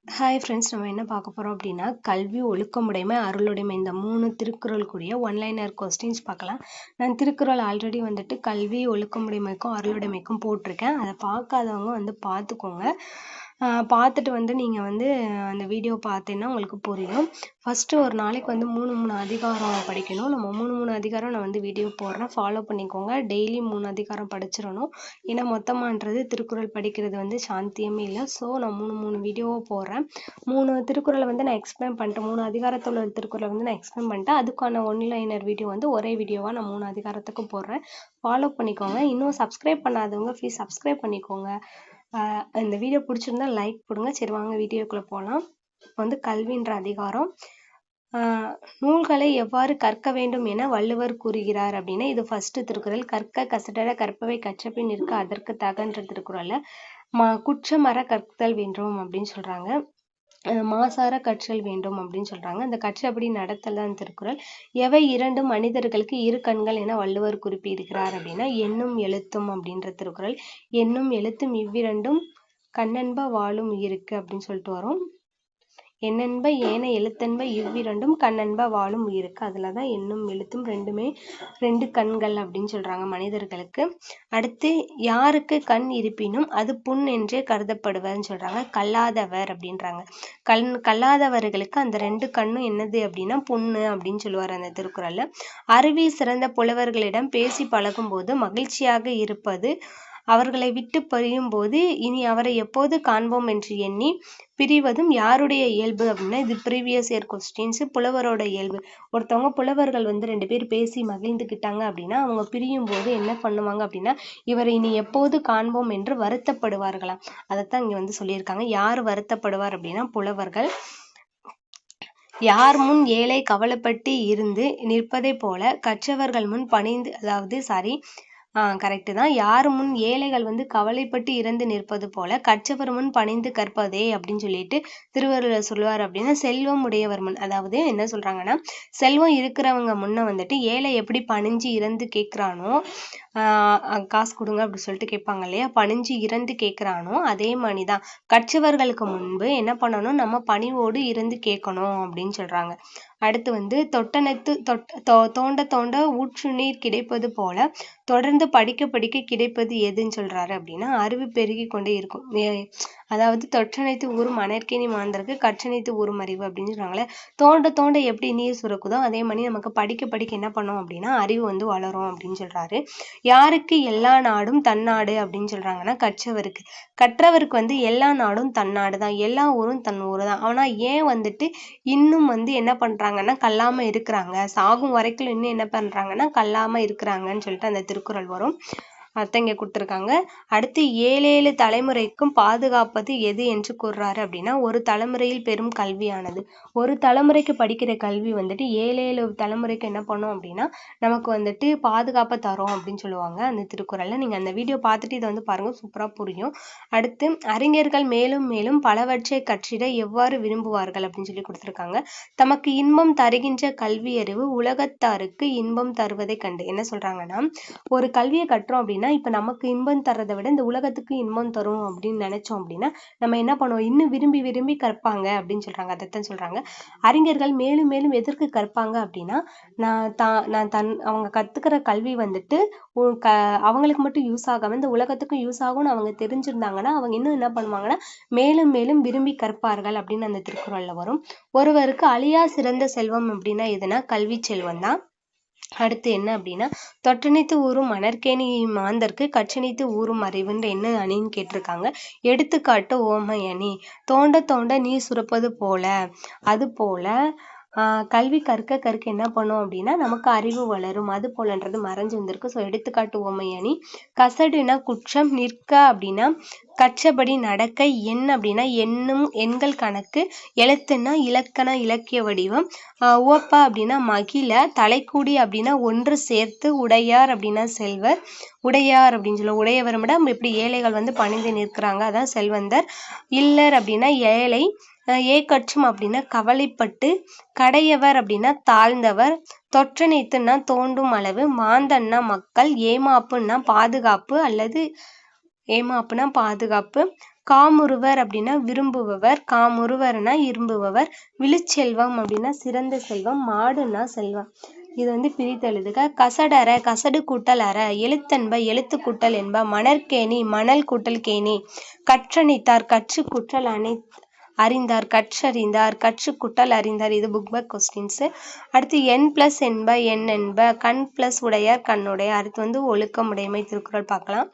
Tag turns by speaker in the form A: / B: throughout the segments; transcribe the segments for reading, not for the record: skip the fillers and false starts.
A: Hi friends, நம்ம என்ன பார்க்க போகிறோம் அப்படின்னா கல்வி, ஒழுக்கமுடைமை, அருளுடைமை இந்த 3 திருக்குறளுக்குரிய ஒன்லைனர் கொஸ்டின்ஸ் பார்க்கலாம். நான் திருக்குறள் ஆல்ரெடி வந்துட்டு கல்வி, ஒழுக்கமுடைமைக்கும் அருளுடைமைக்கும் போட்டிருக்கேன். அதை பார்க்காதவங்க வந்து பார்த்துக்கோங்க. பார்த்துட்டு வந்து நீங்கள் வந்து அந்த வீடியோ பார்த்தீங்கன்னா உங்களுக்கு புரியும். ஃபஸ்ட்டு ஒரு நாளைக்கு வந்து 3 அதிகாரம் படிக்கணும். நம்ம 3 அதிகாரம் நான் வந்து வீடியோ போடுறேன், ஃபாலோ பண்ணிக்கோங்க. டெய்லி 3 அதிகாரம் படிச்சிடணும். ஏன்னா மொத்தமானது திருக்குறள் படிக்கிறது வந்து சாத்தியமே இல்லை. ஸோ நான் 3 வீடியோவை போடுறேன். 3 திருக்குறளை வந்து நான் எக்ஸ்பிளைன் பண்ணிட்டேன். 3 அதிகாரத்தில் உள்ள திருக்குறளை வந்து நான் எக்ஸ்பிளைன் பண்ணிட்டேன். அதுக்கான ஒன்லைனர் வீடியோ வந்து ஒரே வீடியோவாக நான் 3 அதிகாரத்துக்கும் போடுறேன். ஃபாலோ பண்ணிக்கோங்க. இன்னும் சப்ஸ்கிரைப் பண்ணாதவங்க ப்ளீஸ் சப்ஸ்கிரைப் பண்ணிக்கோங்க. இந்த வீடியோ பிடிச்சிருந்தா லைக் கொடுங்க. சரி, வாங்க வீடியோக்குள்ளே போகலாம். இப்போ வந்து கல்வின்ற அதிகாரம். நூல்களை எவ்வாறு கற்க வேண்டும் என வள்ளுவர் கூறுகிறார் அப்படின்னா, இது ஃபர்ஸ்ட் திருக்குறள். கற்க கசடர கற்பவை கற்றபின் நிற்க அதற்கு தகன்ற திருக்குறள்ல குற்றமற கற்தல் வேண்டும் அப்படின்னு சொல்றாங்க. மாசார கற்றல் வேண்டும் அப்படின்னு சொல்றாங்க. அந்த கற்றபடி நடத்தல் தான் திருக்குறள். எவை இரண்டும் மனிதர்களுக்கு இரு கண்கள் என வள்ளுவர் குறிப்பிடுகிறார் அப்படின்னா, எண்ணும் எழுத்தும் அப்படின்ற திருக்குறள். எண்ணும் எழுத்தும் இவ்விரண்டும் கண்ணென்ப வாழும் உயிருக்கு அப்படின்னு சொல்லிட்டு வரும். எண்ணென்ப ஏன எழுத்தென்ப இவ்விரண்டும் கண்ணென்ப வாழும் உயிருக்கு. அதில் தான் எண்ணும் எழுத்தும் ரெண்டுமே 2 கண்கள் அப்படின்னு சொல்கிறாங்க மனிதர்களுக்கு. அடுத்து, யாருக்கு கண் இருப்பினும் அது புண் என்றே கருதப்படுவர்னு சொல்கிறாங்க. கல்லாதவர் அப்படின்றாங்க. கல்லாதவர்களுக்கு அந்த 2 கண்ணும் என்னது அப்படின்னா புண்ணு அப்படின்னு சொல்லுவார் அந்த திருக்குறளில். அறிவி சிறந்த புலவர்களிடம் பேசி பழகும் போது மகிழ்ச்சியாக இருப்பது, அவர்களை விட்டு பிரியும் போது இனி அவரை எப்போது காண்போம் என்று எண்ணி பிரிவதும் யாருடைய இயல்பு அப்படின்னா, இது ப்ரீவியஸ் இயர் கொஸ்டின்ஸ். புலவரோட இயல்பு. ஒருத்தவங்க புலவர்கள் வந்து 2 பேர் பேசி மகிழ்ந்துக்கிட்டாங்க அப்படின்னா அவங்க பிரியும் போது என்ன பண்ணுவாங்க அப்படின்னா, இவரை இனி எப்போது காண்போம் என்று வருத்தப்படுவார்களாம். அதைத்தான் இங்க வந்து சொல்லியிருக்காங்க. யார் வருத்தப்படுவார் அப்படின்னா புலவர்கள். யார் முன் ஏழை கவலைப்பட்டு இருந்து நிற்பதை போல கற்றவர்கள் முன் பணிந்து, அதாவது கரெக்டு தான். யார் முன் ஏழைகள் வந்து கவலைப்பட்டு இறந்து நிற்பது போல கற்றவர் முன் பணிந்து கற்பதே அப்படின்னு சொல்லிட்டு திருவள்ளுவர் சொல்லுவார். அப்படின்னா, செல்வம் உடையவர் முன், அதாவது என்ன சொல்றாங்கன்னா, செல்வம் இருக்கிறவங்க முன்ன வந்துட்டு ஏழை எப்படி பணிஞ்சு இறந்து கேட்கிறானோ, காசு கொடுங்க அப்படின்னு சொல்லிட்டு கேட்பாங்க இல்லையா, பணிஞ்சு இறந்து கேட்கிறானோ அதே மாதிரிதான் கற்றவர்களுக்கு முன்பு என்ன பண்ணணும், நம்ம பணிவோடு இருந்து கேட்கணும் அப்படின்னு சொல்றாங்க. அடுத்து வந்து தோண்ட தோண்ட ஊற்று நீர் கிடைப்பது போல தொடர்ந்து படிக்க படிக்க கிடைப்பது எதுன்னு சொல்றாரு அப்படின்னா, அறிவு பெருகி கொண்டே இருக்கும். அதாவது தொற்றனைத்து ஊரும் மணற்கேணி மாந்தருக்கு கற்றனைத்து ஊரும் அறிவு அப்படின்னு சொல்றாங்களே. தோண்ட தோண்ட எப்படி நீர் சுரக்குதோ அதே மாதிரி நமக்கு படிக்க படிக்க என்ன பண்ணோம் அப்படின்னா அறிவு வந்து வளரும் அப்படின்னு சொல்றாரு. யாருக்கு எல்லா நாடும் தன்னாடு அப்படின்னு சொல்றாங்கன்னா, கற்றவருக்கு வந்து எல்லா நாடும் தன்னாடு தான், எல்லா ஊரும் தன் ஊரு தான். ஆனா ஏன் வந்துட்டு இன்னும் வந்து என்ன பண்றாங்கன்னா கல்லாம இருக்கிறாங்க, சாகும் வரைக்கும் இன்னும் என்ன பண்றாங்கன்னா கல்லாம இருக்கிறாங்கன்னு சொல்லிட்டு அந்த திருக்குறள் வரும். அதான் இங்க கொடுத்துருக்காங்க. அடுத்து, 7 தலைமுறைக்கும் பாதுகாப்பது எது என்று கூறுறாரு அப்படின்னா, ஒரு தலைமுறையில் பெறும் கல்வியானது. ஒரு தலைமுறைக்கு படிக்கிற கல்வி வந்துட்டு 7 தலைமுறைக்கு என்ன பண்ணும் அப்படின்னா நமக்கு வந்துட்டு பாதுகாப்பை தரும் அப்படின்னு சொல்லுவாங்க அந்த திருக்குறள்ல. நீங்க அந்த வீடியோ பார்த்துட்டு இதை வந்து பாருங்க, சூப்பரா புரியும். அடுத்து, அறிஞர்கள் மேலும் மேலும் பலவற்றை கற்றிட எவ்வாறு விரும்புவார்கள் அப்படின்னு சொல்லி கொடுத்துருக்காங்க. தமக்கு இன்பம் தருகின்ற கல்வி அறிவு உலகத்தாருக்கு இன்பம் தருவதை கண்டு. என்ன சொல்றாங்கன்னா, ஒரு கல்வியை கற்றோம் அப்படின்னா இப்ப நமக்கு இன்பம் தர்றதை விட இந்த உலகத்துக்கு இன்பம் தரும் அப்படின்னு நினைச்சோம் அப்படின்னா நம்ம என்ன பண்ணுவோம், இன்னும் விரும்பி விரும்பி கற்பாங்க அப்படின்னு சொல்றாங்க. அதைத்தான் சொல்றாங்க. அறிஞர்கள் மேலும் மேலும் எதற்கு கற்பாங்க அப்படின்னா, அவங்க கத்துக்கிற கல்வி வந்துட்டு அவங்களுக்கு மட்டும் யூஸ் ஆகாம இந்த உலகத்துக்கும் யூஸ் ஆகும்னு அவங்க தெரிஞ்சிருந்தாங்கன்னா அவங்க இன்னும் என்ன பண்ணுவாங்கன்னா மேலும் மேலும் விரும்பி கற்பார்கள் அப்படின்னு அந்த திருக்குறள்ல வரும். ஒருவருக்கு அழியா சிறந்த செல்வம் அப்படின்னா எதுனா கல்வி செல்வம் தான். அடுத்து என்ன அப்படின்னா, தொற்றனைத்து ஊரும் மணற்கேணி மாந்தர்க்கு கற்றனைத்து ஊரும் அறிவுன்ற என்ன அணின்னு கேட்டிருக்காங்க. எடுத்துக்காட்டு ஓமை அணி. தோண்ட தோண்ட நீர் சுரப்பது போல, அது போல கல்வி கற்க கற்க என்ன பண்ணும் அப்படின்னா நமக்கு அறிவு வளரும், அது போலன்றது மறைஞ்சு வந்திருக்கு. ஸோ எடுத்துக்காட்டு ஓமை அணி. கசடுனா குற்றம், நிற்க அப்படின்னா கற்றபடி நடக்க, எண் அப்படின்னா எண்ணும் எண்கள் கணக்கு, எழுத்துன்னா இலக்கண இலக்கிய வடிவம், உவப்ப அப்படின்னா மகிழ, தலைக்கூடி அப்படின்னா ஒன்று சேர்த்து, உடையார் அப்படின்னா செல்வர், உடையார் அப்படின்னு சொல்லுவோம். உடையவரிடம் எப்படி ஏழைகள் வந்து பணிந்து நிற்கிறாங்க, அதான் செல்வந்தர். இல்லர் அப்படின்னா ஏழை, ஏக்கற்றும் அப்படின்னா கவலைப்பட்டு, கடையவர் அப்படின்னா தாழ்ந்தவர், தொற்றனைத்துன்னா தோண்டும் அளவு, மாந்தன்னா மக்கள், ஏமாப்புன்னா பாதுகாப்பு அல்லது ஏமாப்புனா பாதுகாப்பு, காமுறுவர் அப்படின்னா விரும்புபவர், காமுறுவர்னா விரும்புபவர், விழுச்செல்வம் அப்படின்னா சிறந்த செல்வம், மாடுன்னா செல்வம். இது வந்து பிரித்து எழுதுக. கசடற கசடு கூட்டல் அற, எழுத்தென்ப எழுத்து கூட்டல் என்ப, மணற்கேணி மணல் கூட்டல் கேணி, கற்றணித்தார் கற்று குற்றல் அறிந்தார் கற்றறிந்தார் கற்று குட்டல் அறிந்தார். இது புக் பேக் கொஸ்டின்ஸ். அடுத்து என் பிளஸ் என்ப என் என்ப, கண் பிளஸ் உடையார் கண்ணுடையார். அடுத்து வந்து ஒழுக்கமுடைமை திருக்குறள் பார்க்கலாம்.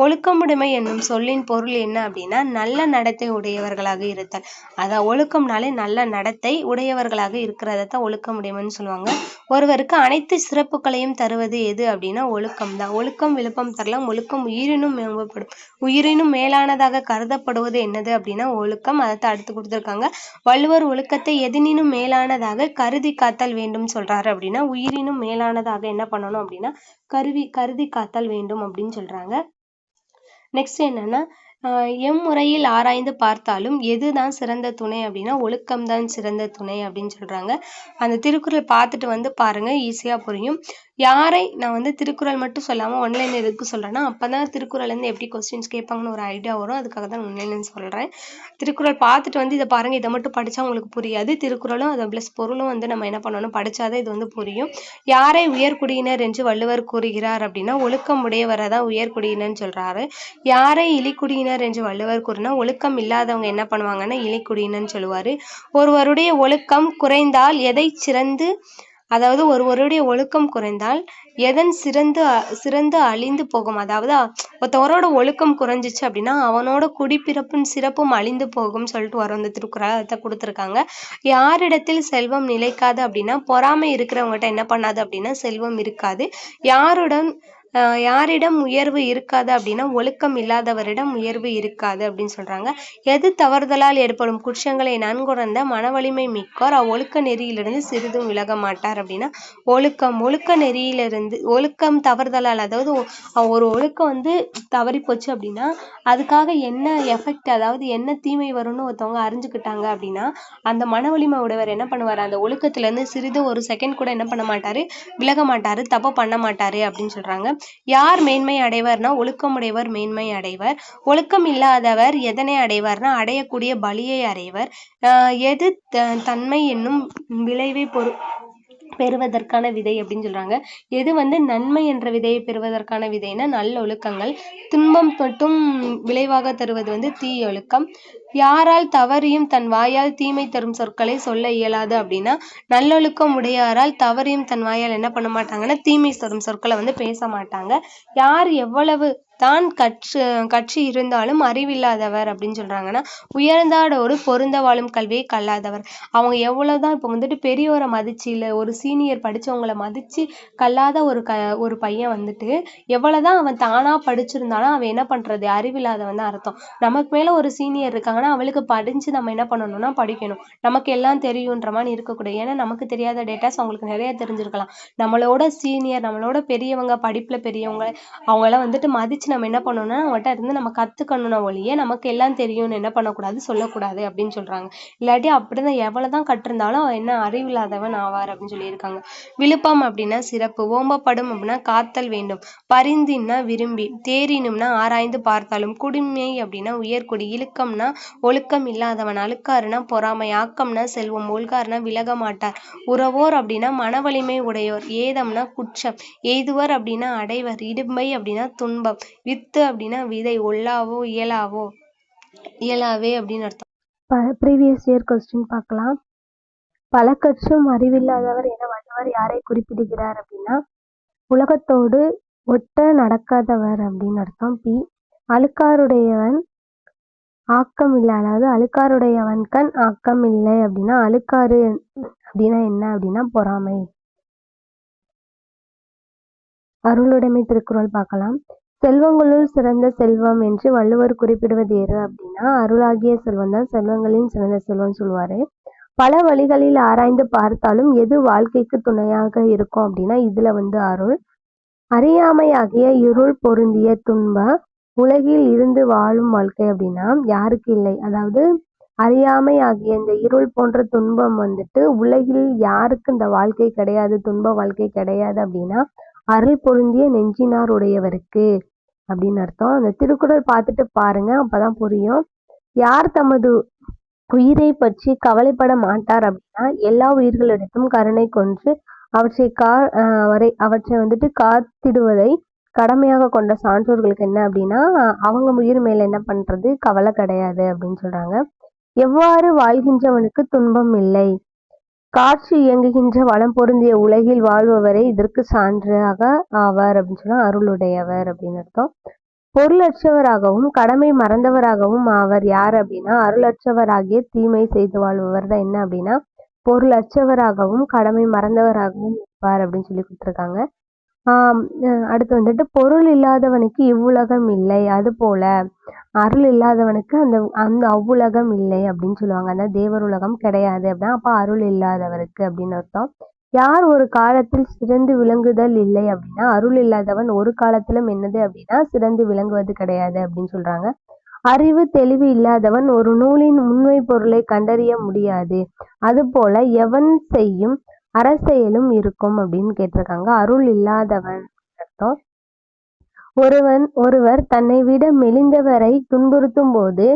A: ஒழுக்கமுடைமை என்னும் சொல்லின் பொருள் என்ன அப்படின்னா நல்ல நடத்தை உடையவர்களாக இருத்தல். அதான் ஒழுக்கம்னாலே நல்ல நடத்தை உடையவர்களாக இருக்கிறதான் ஒழுக்கமுடைமைன்னு சொல்லுவாங்க. ஒருவருக்கு அனைத்து சிறப்புகளையும் தருவது எது அப்படின்னா ஒழுக்கம் தான். ஒழுக்கம் விழுப்பம் தரலாம். ஒழுக்கம் உயிரினும் மேம்படும். உயிரினும் மேலானதாக கருதப்படுவது என்னது அப்படின்னா ஒழுக்கம். அதை அடுத்து கொடுத்துருக்காங்க. வள்ளுவர் ஒழுக்கத்தை எதனினும் மேலானதாக கருதி காத்தல் வேண்டும் சொல்றாரு அப்படின்னா உயிரினும் மேலானதாக என்ன பண்ணணும் அப்படின்னா கருதி காத்தல் வேண்டும் அப்படின்னு சொல்றாங்க. நெக்ஸ்ட் என்னன்னா எம்முறையில் ஆராய்ந்து பார்த்தாலும் எதுதான் சிறந்த துணை அப்படின்னா ஒழுக்கம்தான் சிறந்த துணை அப்படின்னு சொல்றாங்க. அந்த திருக்குறள் பார்த்துட்டு வந்து பாருங்க, ஈஸியா புரியும். யாரை நான் வந்து திருக்குறள் மட்டும் சொல்லாம ஒன்லைன் எதுக்கு சொல்றேன்னா அப்பதான் திருக்குறள் இருந்து எப்படி கொஸ்டின்ஸ் கேட்பாங்கன்னு ஒரு ஐடியா வரும். அதுக்காக தான் ஒன்லைன் சொல்றேன். திருக்குறள் பார்த்துட்டு வந்து இதை பாருங்க, இதை மட்டும் படிச்சா உங்களுக்கு புரியாது. திருக்குறளும் அதை பிளஸ் பொருளும் வந்து நம்ம என்ன பண்ணணும், படிச்சாதான் இது வந்து புரியும். யாரை உயர்குடியினர் என்று வள்ளுவர் கூறுகிறார் அப்படின்னா ஒழுக்கம் உடையவரை தான் உயர்குடியினர்னு சொல்றாரு. யாரை இழிக்குடியினர் என்று வள்ளுவர் கூறினா ஒழுக்கம் இல்லாதவங்க என்ன பண்ணுவாங்கன்னா இழிக்குடியினர்னு சொல்லுவாரு. ஒருவருடைய ஒழுக்கம் குறைந்தால் எதை சிறந்து, அதாவது ஒருவருடைய ஒழுக்கம் குறைந்தால் எதன் சிறந்து அழிந்து போகும். அதாவது ஒருத்தவரோட ஒழுக்கம் குறைஞ்சிச்சு அப்படின்னா அவனோட குடிப்பிறப்பும் சிறப்பும் அழிந்து போகும் சொல்லிட்டு வரும் அந்த திருக்குறளை கொடுத்துருக்காங்க. யாரிடத்தில் செல்வம் நிலைக்காது அப்படின்னா பொறாமை இருக்கிறவங்ககிட்ட என்ன பண்ணாது அப்படின்னா செல்வம் இருக்காது. யாரிடம் உயர்வு இருக்காது அப்படின்னா ஒழுக்கம் இல்லாதவரிடம் உயர்வு இருக்காது அப்படின்னு சொல்றாங்க. எது தவறுதலால் ஏற்படும் குற்றங்களை நன்குணர்ந்த மனவலிமை மிக்கோர் அவ்வொழுக்க நெறியிலிருந்து சிறிதும் விலக மாட்டார் அப்படின்னா ஒழுக்க நெறியிலிருந்து ஒழுக்கம் தவறுதலால், அதாவது ஒரு ஒழுக்கம் வந்து தவறி போச்சு அப்படின்னா அதுக்காக என்ன எஃபெக்ட், அதாவது என்ன தீமை வரும்னு ஒருத்தவங்க அறிஞ்சுக்கிட்டாங்க அப்படின்னா அந்த மனவலிமை உடையவர் என்ன பண்ணுவார், அந்த ஒழுக்கத்துல இருந்து சிறிது ஒரு செகண்ட் கூட என்ன பண்ண மாட்டாரு, விலக மாட்டாரு, தப்பு பண்ண மாட்டாரு அப்படின்னு சொல்றாங்க. யார் மேன்மை அடைவார்னா ஒழுக்கமுடையவர் மேன்மை அடைவர். ஒழுக்கம் இல்லாதவர் எதனை அடைவார்னா அடையக்கூடிய பலியை அடைவர். எது தன்மை என்னும் விளைவை பெறுவதற்கான விதை அப்படின்னு சொல்றாங்க. எது வந்து நன்மை என்ற விதையை பெறுவதற்கான விதைனா நல்ல ஒழுக்கங்கள். துன்பம் மட்டும் விளைவாக தருவது வந்து தீய ஒழுக்கம். யாரால் தவறியும் தன் வாயால் தீமை தரும் சொற்களை சொல்ல இயலாது அப்படின்னா நல்லொழுக்கம் உடையாரால் தவறியும் தன் வாயால் என்ன பண்ண மாட்டாங்கன்னா தீமை தரும் சொற்களை வந்து பேச மாட்டாங்க. யார் எவ்வளவு தான் கற்று இருந்தாலும் அறிவில்லாதவர் அப்படின்னு சொல்றாங்கன்னா உயர்ந்தாடோடு பொருந்த வாழும் கல்வியை கல்லாதவர். அவங்க எவ்வளவுதான் இப்ப வந்துட்டு பெரியவரை மதிச்சு இல்ல ஒரு சீனியர் படிச்சவங்களை மதிச்சு கல்லாத ஒரு பையன் வந்துட்டு எவ்வளவுதான் அவன் தானா படிச்சிருந்தாலும் அவன் என்ன பண்றது, அறிவில்லாதவன் தான் அர்த்தம். நமக்கு மேல ஒரு சீனியர் இருக்காங்கன்னா அவளுக்கு படிச்சு நம்ம என்ன பண்ணணும்னா படிக்கணும். நமக்கு எல்லாம் தெரியுன்ற மாதிரி இருக்கக்கூடாது. ஏன்னா நமக்கு தெரியாத டேட்டாஸ் அவங்களுக்கு நிறைய தெரிஞ்சிருக்கலாம். நம்மளோட சீனியர், நம்மளோட பெரியவங்க, படிப்புல பெரியவங்க, அவங்களாம் வந்துட்டு மதிச்சு நம்ம என்ன பண்ணணும்னா அவங்ககிட்ட இருந்து நம்ம கத்துக்கணும்னா ஒழிய நமக்கு எல்லாம் தெரியும்னு என்ன பண்ணக்கூடாது, சொல்லக்கூடாது அப்படின்னு சொல்றாங்க. இல்லாட்டி அப்படிதான் எவ்வளவுதான் கற்றிருந்தாலும் அவன் என்ன அறிவில்லாதவன் ஆவார் அப்படின்னு சொல்லியிருக்காங்க. விழுப்பம் அப்படின்னா சிறப்பு. ஓம்பப்படும் அப்படின்னா காத்தல் வேண்டும். பரிந்தின்னா விரும்பி. தேரினும்னா ஆராய்ந்து பார்த்தாலும். குடிமை அப்படின்னா உயர்குடி. இழுக்கம்னா ஒழுக்கம் இல்லாதவன். அழுக்காறுனா பொறாமை. ஆக்கம்னா செல்வம். ஒழுகாறுனா விலக மாட்டார். உறவோர் அப்படின்னா மனவலிமை உடையோர். ஏதம்னா குற்றம். எய்துவர் அப்படின்னா அடைவர். இடும்பை அப்படின்னா துன்பம். வித்து அப்படின்னா விதை. ஒல்லாவோ இயலாவே அப்படின்னு அர்த்தம். ப்ரீவியஸ் இயர் கொஸ்டின் பார்க்கலாம். பல கற்றும் அறிவில்லாதவர் என வள்ளுவர் யாரை குறிப்பிடுகிறார் அப்படின்னா உலகத்தோடு ஒட்ட நடக்காதவர் அப்படின்னு அர்த்தம். அழுக்காருடையவன் ஆக்கம் இல்லை, அதாவது அழுக்காருடையவன் கண் ஆக்கம் இல்லை அப்படின்னா அழுக்காறு அப்படின்னா என்ன அப்படின்னா பொறாமை. அருளுடைமை திருக்குறள் பார்க்கலாம். செல்வங்களுள் சிறந்த செல்வம் என்று வள்ளுவர் குறிப்பிடுவது எது அப்படின்னா அருளாகிய செல்வம் தான் செல்வங்களின் சிறந்த செல்வம் சொல்லுவாரு. பல வழிகளில் ஆராய்ந்து பார்த்தாலும் எது வாழ்க்கைக்கு துணையாக இருக்கும் அப்படின்னா இதுல வந்து அருள். அறியாமை ஆகிய இருள் பொருந்திய துன்ப உலகில் இருந்து வாழும் வாழ்க்கை அப்படின்னா யாருக்கு இல்லை, அதாவது அறியாமை ஆகிய இந்த இருள் போன்ற துன்பம் வந்துட்டு உலகில் யாருக்கு இந்த வாழ்க்கை கிடையாது, துன்ப வாழ்க்கை கிடையாது அப்படின்னா அருள் பொருந்திய நெஞ்சினார் உடையவருக்கு. அப்படின்னு அர்த்தம். அந்த திருக்குறள் பார்த்துட்டு பாருங்க, அப்பதான் புரியும். யார் தமது உயிரை பற்றி கவலைப்பட மாட்டார் அப்படின்னா, எல்லா உயிர்களிடத்தும் கருணை கொண்டு அவற்றை வந்துட்டு காத்திடுவதை கடமையாக கொண்ட சான்றோர்களுக்கு என்ன அப்படின்னா, அவங்க உயிர் மேல என்ன பண்றது கவலை கிடையாது அப்படின்னு சொல்றாங்க. எவ்வாறு வாழ்கின்றவனுக்கு துன்பம் இல்லை. காற்று இயங்குகின்ற வளம் பொருந்திய உலகில் வாழ்பவரே இதற்கு சான்றாக ஆவார் அப்படின்னு சொன்னா அருளுடையவர் அப்படின்னு அர்த்தம். பொருளற்றவராகவும் கடமை மறந்தவராகவும் ஆவர் யார் அப்படின்னா, அருளற்றவராகிய தீமை செய்து வாழ்பவர் தான் என்ன அப்படின்னா பொருளற்றவராகவும் கடமை மறந்தவராகவும் இருப்பார் அப்படின்னு சொல்லி கொடுத்துருக்காங்க. அடுத்து வந்துட்டு பொருள் இல்லாதவனுக்கு இவ்வுலகம் இல்லை, அது போல அருள் இல்லாதவனுக்கு அந்த அந்த அவ்வுலகம் இல்லை அப்படின்னு சொல்லுவாங்க. அந்த தேவர் உலகம் கிடையாது அப்படின்னா அப்ப அருள் இல்லாதவருக்கு அப்படின்னு அர்த்தம். யார் ஒரு காலத்தில் சிறந்து விளங்குதல் இல்லை அப்படின்னா, அருள் இல்லாதவன் ஒரு காலத்திலும் என்னது அப்படின்னா சிறந்து விளங்குவது கிடையாது அப்படின்னு சொல்றாங்க. அறிவு தெளிவு இல்லாதவன் ஒரு நூலின் உண்மை பொருளை கண்டறிய முடியாது, அது போல எவன் செய்யும் அரசெயலும் இருக்கும் அப்படின்னு கேட்டிருக்காங்க. அருள் இல்லாதவன் அர்த்தம். ஒருவர் தன்னை விட மெலிந்தவரை துன்புறுத்தும் போது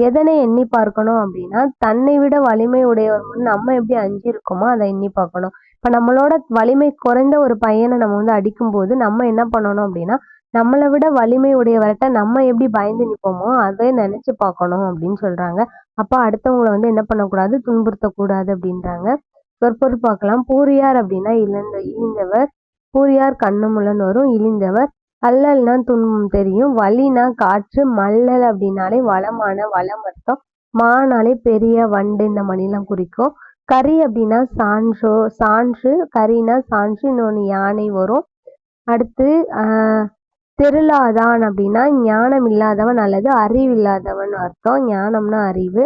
A: எதனை எண்ணி பார்க்கணும் அப்படின்னா, தன்னை விட வலிமை உடையவர் முன் நம்ம எப்படி அஞ்சு இருக்கோமோ அதை எண்ணி பார்க்கணும். இப்ப நம்மளோட வலிமை குறைந்த ஒரு பையனை நம்ம வந்து அடிக்கும் போது நம்ம என்ன பண்ணணும் அப்படின்னா, நம்மளை விட வலிமை உடையவர்கிட்ட நம்ம எப்படி பயந்து நிற்போமோ அதை நினைச்சு பார்க்கணும் அப்படின்னு சொல்றாங்க. அப்ப அடுத்தவங்களை வந்து என்ன பண்ணக்கூடாது, துன்புறுத்தக்கூடாது அப்படின்றாங்க. சொற்பொருள் பார்க்கலாம். பூரியார் அப்படின்னா இழிந்தவர். பூரியார் கண்ணுமுள்ளன்னு வரும். இழிந்தவர். அல்லல்னா துன்பம் தெரியும். வலினா காற்று. மல்லல் அப்படின்னாலே வளமான வளம் அர்த்தம். மானாலே பெரிய வண்டு இந்த மணிலாம் குறிக்கும். கரி அப்படின்னா சான்று. கரினா சான்று. இன்னொன்று யானை வரும். அடுத்து திருளாதான் அப்படின்னா ஞானம் இல்லாதவன் அல்லது அறிவு இல்லாதவன் அர்த்தம். ஞானம்னா அறிவு.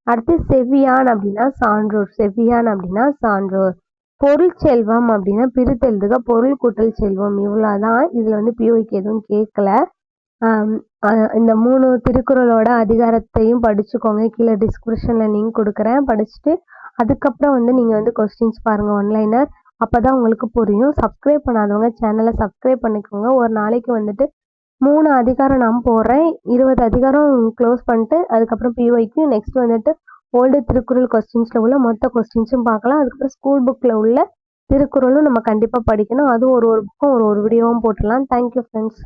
A: அடுத்து செவ்வியான் அப்படின்னா சான்றோர். செவ்வியான் அப்படின்னா சான்றோர். பொருள் செல்வம் அப்படின்னா பிரித்தெழுதுக. பொருள் கூட்டல் செல்வம் இவ்வளவுதான். இதுல வந்து பிஓக்கு எதுவும் கேட்கல. இந்த 3 திருக்குறளோட அதிகாரத்தையும் படிச்சுக்கோங்க. கீழே டிஸ்கிரிப்ஷன்ல லிங்க் கொடுக்குறேன், படிச்சுட்டு அதுக்கப்புறம் வந்து நீங்க வந்து கொஸ்டின்ஸ் பாருங்க ஒன்லைனர். அப்பதான் உங்களுக்கு புரியும். சப்ஸ்கிரைப் பண்ணாதவங்க சேனலை சப்ஸ்கிரைப் பண்ணிக்கோங்க. ஒரு நாளைக்கு வந்துட்டு 3 அதிகாரம் நான் போடுறேன். 20 அதிகாரம் க்ளோஸ் பண்ணிட்டு அதுக்கப்புறம் பிஒய்க்கு நெக்ஸ்ட் வந்துட்டு ஓல்டு திருக்குறள் கொஸ்டின்ஸ்ல உள்ள மொத்த கொஸ்டின்ஸும் பார்க்கலாம். அதுக்கப்புறம் ஸ்கூல் புக்ல உள்ள திருக்குறளும் நம்ம கண்டிப்பா படிக்கணும். அதுவும் ஒரு புக்கும் ஒரு வீடியோவும் போட்டுடலாம். Thank you friends.